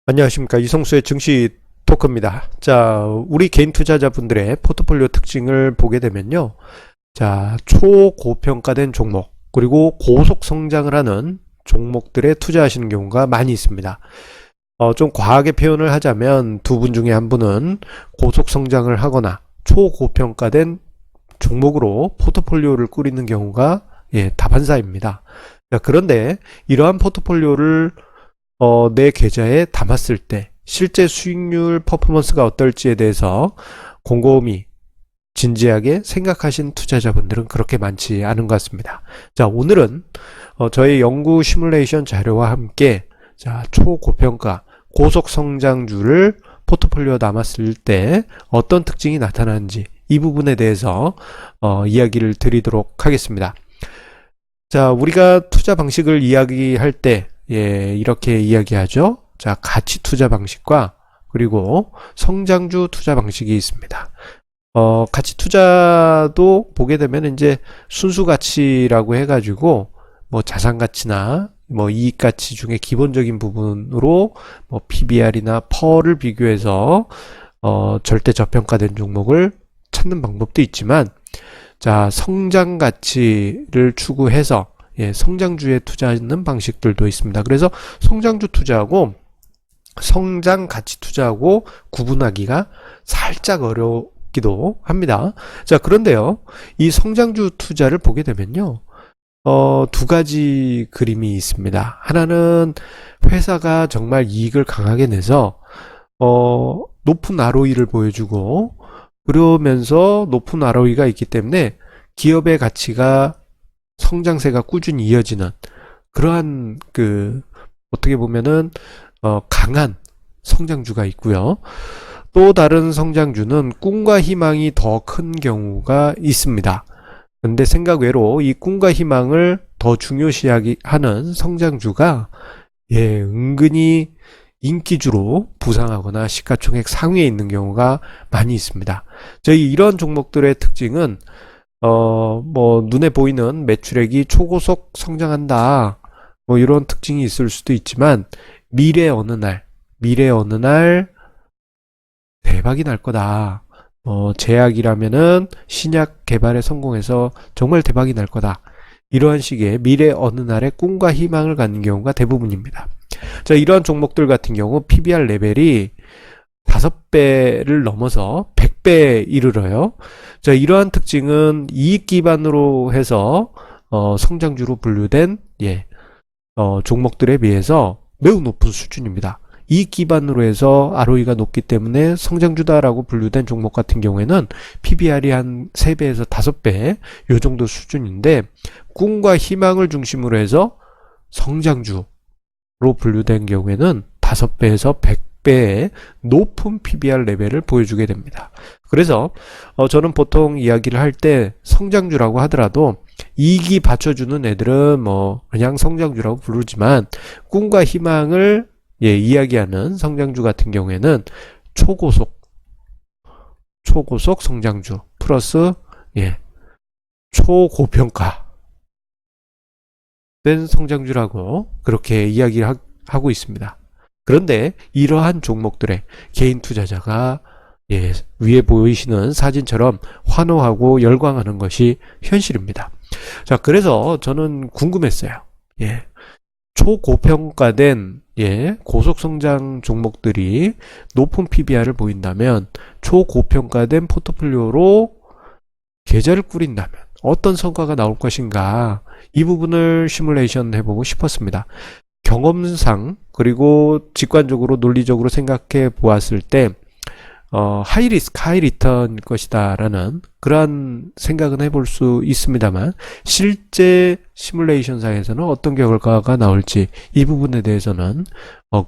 안녕하십니까. 이성수의 증시 토크입니다. 자, 우리 개인 투자자분들의 포트폴리오 특징을 보게 되면요. 자, 초고평가된 종목, 그리고 고속 성장을 하는 종목들에 투자하시는 경우가 많이 있습니다. 좀 과하게 표현을 하자면 두 분 중에 한 분은 고속 성장을 하거나 초고평가된 종목으로 포트폴리오를 꾸리는 경우가 다반사입니다. 자, 그런데 이러한 포트폴리오를 내 계좌에 담았을 때 실제 수익률 퍼포먼스가 어떨지에 대해서 곰곰이 진지하게 생각하신 투자자분들은 그렇게 많지 않은 것 같습니다. 자, 오늘은 저의 연구 시뮬레이션 자료와 함께 자, 초고평가 고속 성장주를 포트폴리오에 담았을 때 어떤 특징이 나타나는지 이 부분에 대해서 이야기를 드리도록 하겠습니다. 자, 우리가 투자 방식을 이야기할 때 이렇게 이야기하죠. 자, 가치 투자 방식과 그리고 성장주 투자 방식이 있습니다. 가치 투자도 보게 되면 이제 순수 가치라고 해가지고 뭐 자산 가치나 뭐 이익 가치 중에 기본적인 부분으로 뭐 PBR이나 펄을 비교해서 절대 저평가된 종목을 찾는 방법도 있지만, 자, 성장 가치를 추구해서 성장주에 투자하는 방식들도 있습니다. 그래서 성장주 투자하고 성장 가치 투자하고 구분하기가 살짝 어렵기도 합니다. 자, 그런데요, 이 성장주 투자를 보게 되면요, 두 가지 그림이 있습니다. 하나는 회사가 정말 이익을 강하게 내서 높은 ROE를 보여주고, 그러면서 높은 ROE가 있기 때문에 기업의 가치가 성장세가 꾸준히 이어지는 그러한 어떻게 보면은 강한 성장주가 있고요. 또 다른 성장주는 꿈과 희망이 더 큰 경우가 있습니다. 근데 생각 외로 이 꿈과 희망을 더 중요시하는 성장주가 은근히 인기주로 부상하거나 시가총액 상위에 있는 경우가 많이 있습니다. 저희 이런 종목들의 특징은 뭐 눈에 보이는 매출액이 초고속 성장한다, 뭐 이런 특징이 있을 수도 있지만 미래 어느 날 대박이 날 거다. 제약이라면은 신약 개발에 성공해서 정말 대박이 날 거다. 이러한 식의 미래 어느 날의 꿈과 희망을 갖는 경우가 대부분입니다. 자, 이러한 종목들 같은 경우 PBR 레벨이 5배를 넘어서 100배에 이르러요. 자, 이러한 특징은 이익 기반으로 해서 성장주로 분류된 종목들에 비해서 매우 높은 수준입니다. 이익 기반으로 해서 ROE가 높기 때문에 성장주다라고 분류된 종목 같은 경우에는 PBR이 한 3배에서 5배 요 정도 수준인데, 꿈과 희망을 중심으로 해서 성장주로 분류된 경우에는 5배에서 100배의 높은 PBR 레벨을 보여주게 됩니다. 그래서 저는 보통 이야기를 할 때 성장주라고 하더라도 이익이 받쳐주는 애들은 뭐 그냥 성장주라고 부르지만, 꿈과 희망을 이야기하는 성장주 같은 경우에는 초고속 성장주 플러스 초고평가 된 성장주라고 그렇게 이야기를 하고 있습니다. 그런데 이러한 종목들의 개인 투자자가 위에 보이시는 사진처럼 환호하고 열광하는 것이 현실입니다. 자, 그래서 저는 궁금했어요. 초고평가된 고속성장 종목들이 높은 PBR을 보인다면 초고평가된 포트폴리오로 계좌를 꾸린다면 어떤 성과가 나올 것인가, 이 부분을 시뮬레이션 해보고 싶었습니다. 경험상 그리고 직관적으로 논리적으로 생각해 보았을 때 하이 리스크 하이 리턴일 것이다 라는 그러한 생각은 해볼 수 있습니다만, 실제 시뮬레이션상에서는 어떤 결과가 나올지 이 부분에 대해서는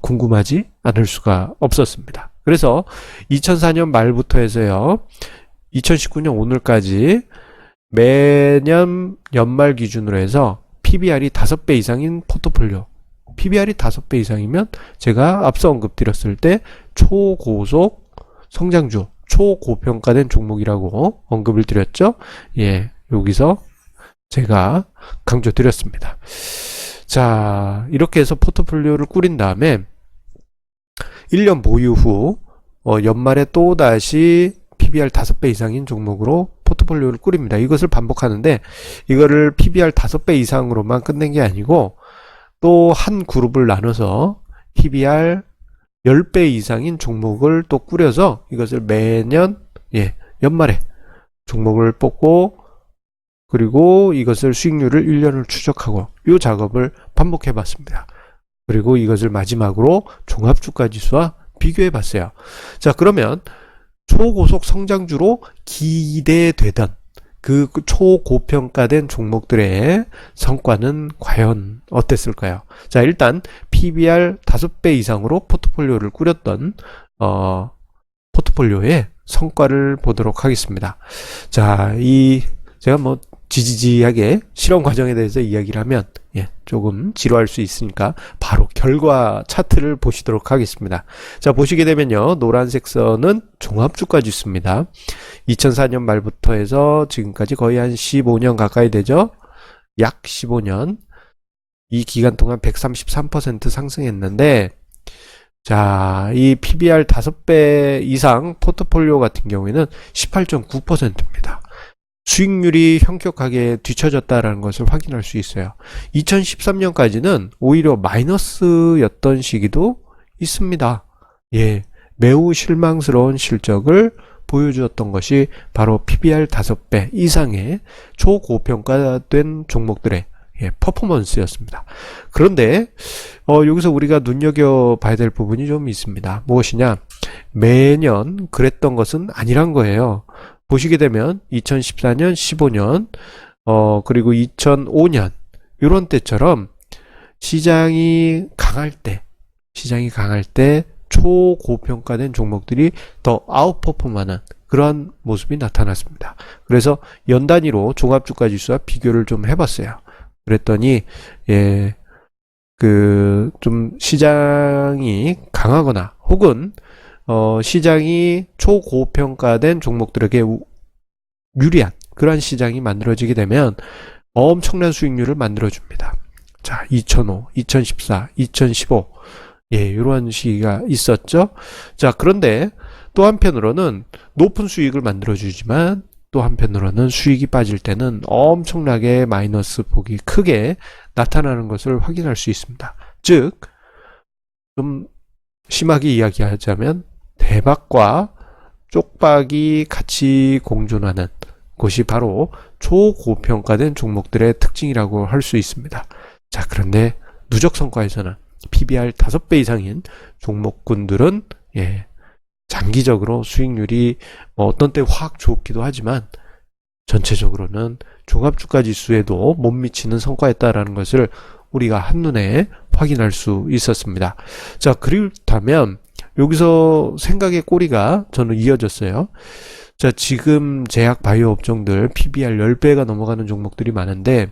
궁금하지 않을 수가 없었습니다. 그래서 2004년 말부터 해서요 2019년 오늘까지 매년 연말 기준으로 해서 PBR이 5배 이상인 포트폴리오, PBR이 5배 이상이면 제가 앞서 언급드렸을 때 초고속 성장주, 초고평가된 종목이라고 언급을 드렸죠. 여기서 제가 강조드렸습니다. 자, 이렇게 해서 포트폴리오를 꾸린 다음에 1년 보유 후 연말에 또다시 PBR 5배 이상인 종목으로 포트폴리오를 꾸립니다. 이것을 반복하는데 이거를 PBR 5배 이상으로만 끝낸 게 아니고 또 한 그룹을 나눠서 PBR 10배 이상인 종목을 또 꾸려서 이것을 매년 연말에 종목을 뽑고 그리고 이것을 수익률을 1년을 추적하고 이 작업을 반복해 봤습니다. 그리고 이것을 마지막으로 종합주가지수와 비교해 봤어요. 자, 그러면 초고속 성장주로 기대되던 그 초고평가된 종목들의 성과는 과연 어땠을까요? 자, 일단 PBR 5배 이상으로 포트폴리오를 꾸렸던 포트폴리오의 성과를 보도록 하겠습니다. 자, 제가 뭐 지지지하게 실험 과정에 대해서 이야기를 하면 조금 지루할 수 있으니까 바로 결과 차트를 보시도록 하겠습니다. 자, 보시게 되면요, 노란색 선은 종합주가 지수입니다. 2004년 말부터 해서 지금까지 거의 한 15년 가까이 되죠. 약 15년. 이 기간 동안 133% 상승했는데, 자, 이 PBR 5배 이상 포트폴리오 같은 경우에는 18.9%입니다. 수익률이 현격하게 뒤처졌다라는 것을 확인할 수 있어요. 2013년까지는 오히려 마이너스였던 시기도 있습니다. 매우 실망스러운 실적을 보여주었던 것이 바로 PBR 5배 이상의 초고평가된 종목들의 퍼포먼스였습니다. 그런데 여기서 우리가 눈여겨봐야 될 부분이 좀 있습니다. 무엇이냐? 매년 그랬던 것은 아니란 거예요. 보시게 되면 2014년, 15년, 그리고 2005년 이런 때처럼 시장이 강할 때 초고평가된 종목들이 더 아웃퍼폼하는 그런 모습이 나타났습니다. 그래서 연단위로 종합주가지수와 비교를 좀 해봤어요. 그랬더니 좀 시장이 강하거나 혹은 시장이 초고평가된 종목들에게 유리한 그러한 시장이 만들어지게 되면 엄청난 수익률을 만들어줍니다. 자, 2005, 2014, 2015 이러한 시기가 있었죠. 자, 그런데 또 한편으로는 높은 수익을 만들어주지만 또 한편으로는 수익이 빠질 때는 엄청나게 마이너스 폭이 크게 나타나는 것을 확인할 수 있습니다. 즉, 좀 심하게 이야기하자면 대박과 쪽박이 같이 공존하는 것이 바로 초고평가된 종목들의 특징이라고 할 수 있습니다. 자, 그런데 누적 성과에서는 PBR 5배 이상인 종목군들은 장기적으로 수익률이 어떤 때 확 좋기도 하지만 전체적으로는 종합주가지수에도 못 미치는 성과였다라는 것을 우리가 한눈에 확인할 수 있었습니다. 자, 그렇다면 여기서 생각의 꼬리가 저는 이어졌어요. 자, 지금 제약 바이오 업종들 PBR 10배가 넘어가는 종목들이 많은데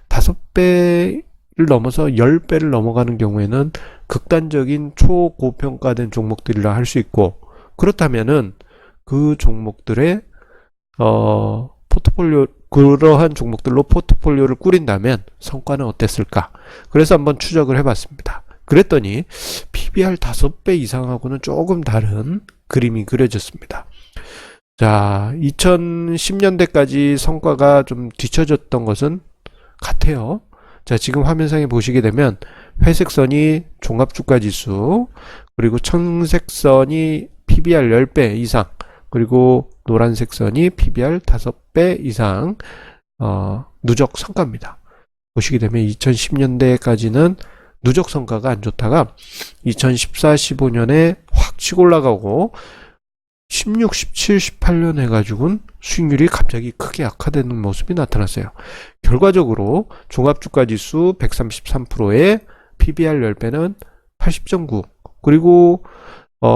5배를 넘어서 10배를 넘어가는 경우에는 극단적인 초고평가된 종목들이라 할 수 있고, 그렇다면은 그 종목들의 포트폴리오, 그러한 종목들로 포트폴리오를 꾸린다면 성과는 어땠을까? 그래서 한번 추적을 해봤습니다. 그랬더니 PBR 5배 이상하고는 조금 다른 그림이 그려졌습니다. 자, 2010년대까지 성과가 좀 뒤처졌던 것은 같아요. 자, 지금 화면상에 보시게 되면 회색 선이 종합주가지수, 그리고 청색 선이 PBR 10배 이상, 그리고 노란색 선이 PBR 5배 이상 누적 성과입니다. 보시게 되면 2010년대까지는 누적 성과가 안 좋다가 2014, 15년에 확 치고 올라가고 16, 17, 18년 해가지고는 수익률이 갑자기 크게 악화되는 모습이 나타났어요. 결과적으로 종합주가지수 133%에 PBR 10배는 80.9, 그리고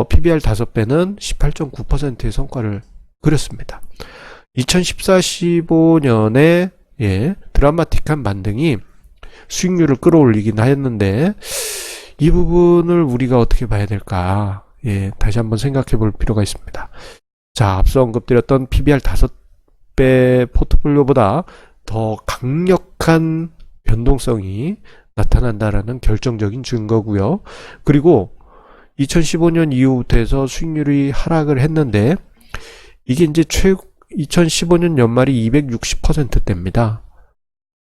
PBR 5배는 18.9%의 성과를 그렸습니다. 2014, 15년에 드라마틱한 반등이 수익률을 끌어올리긴 하였는데 이 부분을 우리가 어떻게 봐야 될까? 다시 한번 생각해 볼 필요가 있습니다. 자, 앞서 언급드렸던 PBR 5배 포트폴리오보다 더 강력한 변동성이 나타난다라는 결정적인 증거고요. 그리고 2015년 이후부터 해서 수익률이 하락을 했는데 이게 이제 2015년 연말이 260%대입니다.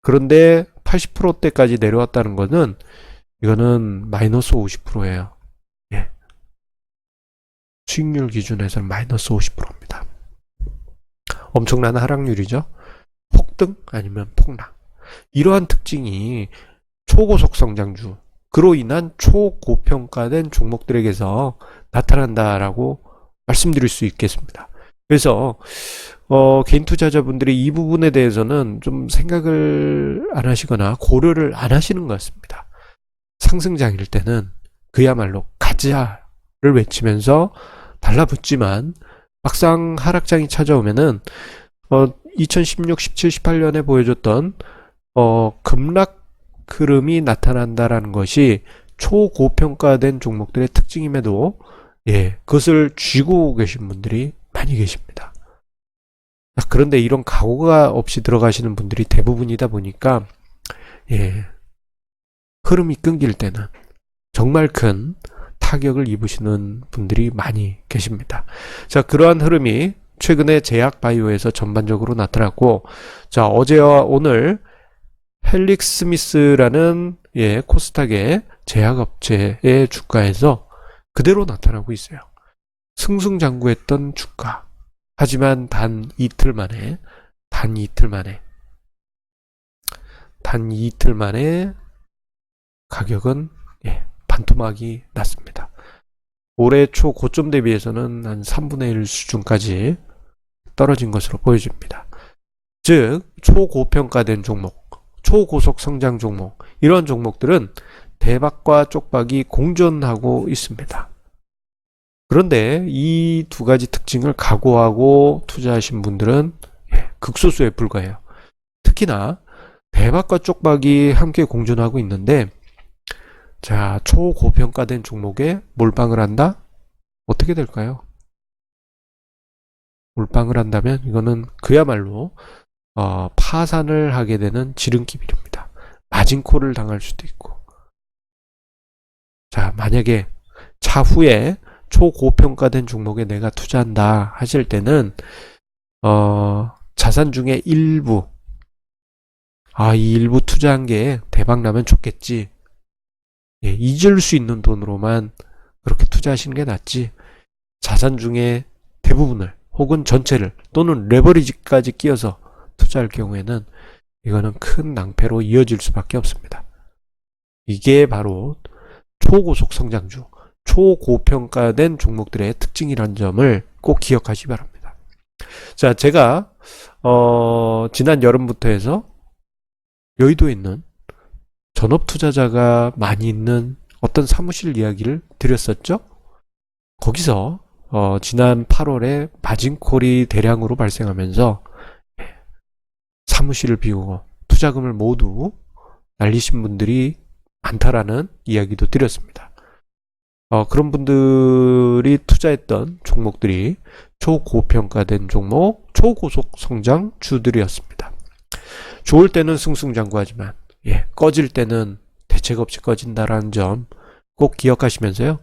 그런데 80%대까지 내려왔다는 것은 이거는 마이너스 50%예요. 예. 수익률 기준에서는 마이너스 50%입니다. 엄청난 하락률이죠. 폭등 아니면 폭락. 이러한 특징이 초고속 성장주, 그로 인한 초고평가된 종목들에게서 나타난다라고 말씀드릴 수 있겠습니다. 그래서 개인 투자자분들이 이 부분에 대해서는 좀 생각을 안 하시거나 고려를 안 하시는 것 같습니다. 상승장일 때는 그야말로 가자를 외치면서 달라붙지만 막상 하락장이 찾아오면은 2016, 17, 18년에 보여줬던 급락 흐름이 나타난다라는 것이 초고평가된 종목들의 특징임에도 그것을 쥐고 계신 분들이 많이 계십니다. 그런데 이런 각오가 없이 들어가시는 분들이 대부분이다 보니까 흐름이 끊길 때는 정말 큰 타격을 입으시는 분들이 많이 계십니다. 자, 그러한 흐름이 최근에 제약바이오에서 전반적으로 나타났고, 자, 어제와 오늘 헬릭스미스라는 코스닥의 제약업체의 주가에서 그대로 나타나고 있어요. 승승장구했던 주가. 하지만 단 이틀 만에 가격은 반토막이 났습니다. 올해 초 고점 대비해서는 한 3분의 1 수준까지 떨어진 것으로 보여집니다. 즉 초고평가된 종목, 초고속 성장 종목, 이런 종목들은 대박과 쪽박이 공존하고 있습니다. 그런데 이 두 가지 특징을 각오하고 투자하신 분들은 극소수에 불과해요. 특히나 대박과 쪽박이 함께 공존하고 있는데, 자, 초고평가된 종목에 몰빵을 한다? 어떻게 될까요? 몰빵을 한다면 이거는 그야말로 파산을 하게 되는 지름길입니다. 마진콜을 당할 수도 있고. 자, 만약에 차후에 초고평가된 종목에 내가 투자한다 하실 때는 자산 중에 일부, 이 일부 투자한 게 대박 나면 좋겠지, 잊을 수 있는 돈으로만 그렇게 투자하시는 게 낫지, 자산 중에 대부분을 혹은 전체를 또는 레버리지까지 끼워서 투자할 경우에는 이거는 큰 낭패로 이어질 수밖에 없습니다. 이게 바로 초고속 성장주, 초고평가된 종목들의 특징이라는 점을 꼭 기억하시기 바랍니다. 자, 제가 지난 여름부터 해서 여의도에 있는 전업 투자자가 많이 있는 어떤 사무실 이야기를 드렸었죠. 거기서 지난 8월에 마진콜이 대량으로 발생하면서 사무실을 비우고 투자금을 모두 날리신 분들이 많다라는 이야기도 드렸습니다. 그런 분들이 투자했던 종목들이 초고평가된 종목, 초고속 성장주들이었습니다. 좋을 때는 승승장구하지만 꺼질 때는 대책 없이 꺼진다라는 점 꼭 기억하시면서요.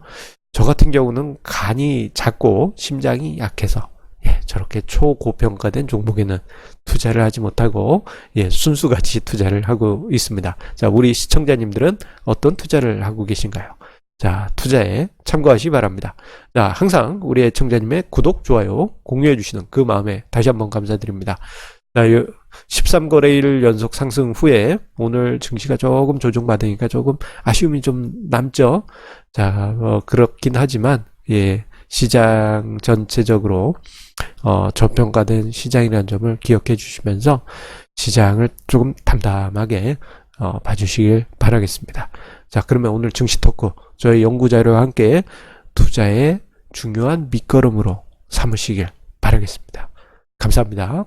저 같은 경우는 간이 작고 심장이 약해서 저렇게 초고평가된 종목에는 투자를 하지 못하고 순수같이 투자를 하고 있습니다. 자, 우리 시청자님들은 어떤 투자를 하고 계신가요? 자, 투자에 참고하시기 바랍니다. 자, 항상 우리 애청자님의 구독, 좋아요, 공유해 주시는 그 마음에 다시 한번 감사드립니다. 자, 13거래일 연속 상승 후에 오늘 증시가 조금 조정받으니까 조금 아쉬움이 좀 남죠. 자, 그렇긴 하지만 시장 전체적으로 저평가된 시장이라는 점을 기억해 주시면서 시장을 조금 담담하게 봐주시길 바라겠습니다. 자, 그러면 오늘 증시 토크 저희 연구자료와 함께 투자의 중요한 밑거름으로 삼으시길 바라겠습니다. 감사합니다.